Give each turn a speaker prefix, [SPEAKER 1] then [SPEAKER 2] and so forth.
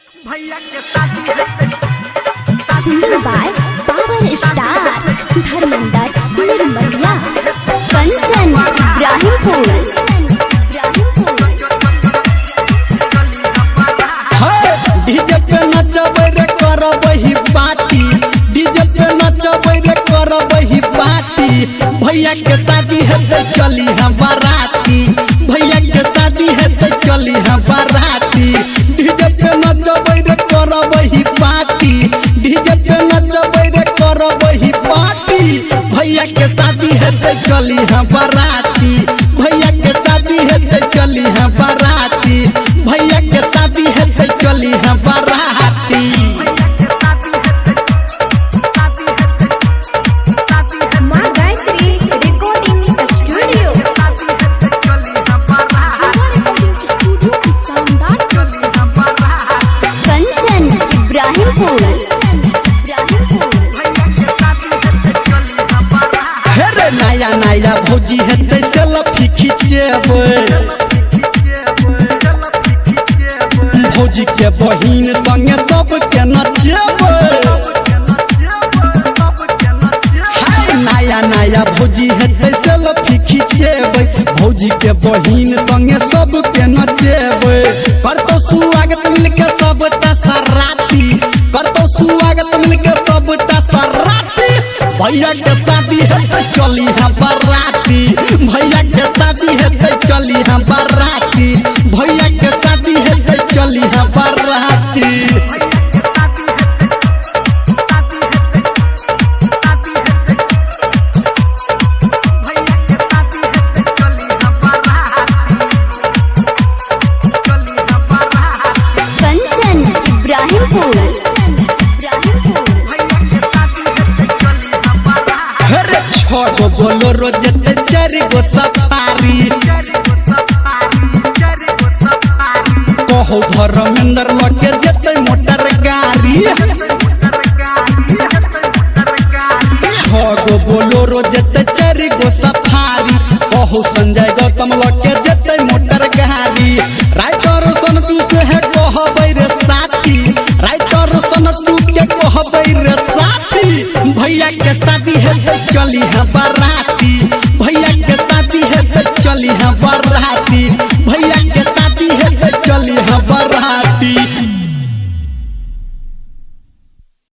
[SPEAKER 1] भैया के शादी
[SPEAKER 2] singing by power star Dharmendra Nirmaliya Kanchan Ibrahimpur.
[SPEAKER 3] DJ पे नचबै रे करबै पार्टी, डीजे पे नचबै रे करबै पार्टी। भैया के शादी हेतै चली हम बाराती, भैया के शादी हेतै चली हम बाराती। डीजे पे नचबै रे करबै पार्टी, डीजे पे नचबै रे करबै पार्टी। भैया के शादी हेतै चली हम बाराती, भैया के शादी हेतै चली हम बाराती। भैया के शादी हेतै चली हम बाराती।
[SPEAKER 2] मां गायत्री रिकॉर्डिंग स्टूडियो कंचन इब्राहिमपुर।
[SPEAKER 3] हे रे नया नया भौजी हेतै सेल्फी खिचेबै, भौजी के बहिन संगे सबके नचेबै। हाय नया नया भौजी हेतै सेल्फी खिचेबै, भौजी के बहिन संगे सबके नचेबै। करतो स्वागत मिलके सबटा सराती, करतो स्वागत मिलके सबटा सराती। भैया के शादी हेतै चली हम बाराती, भैया के शादी हेतै चली हम बाराती। भैया के शादी हेतै चली हम बाराती।
[SPEAKER 2] कंचन इब्राहिमपुर।
[SPEAKER 3] अरे छो बोलोरो जेते 4 गो सफारी, कहो धर्मेंद्र लगे जेते मोटर गाड़ी। 6 गो बोलोरो जेते 4 गो सफारी, कहो संजय गौतम लगे जेते मोटर गाड़ी। राइटर सोनटू से है कहबै रे साथी, राइटर सोनटू के कहबै रे साथी। भैया के शादी हेतै चली हम बाराती, भैया के शादी हेतै चली हम बाराती। भैया के शादी हेतै चली हम बाराती।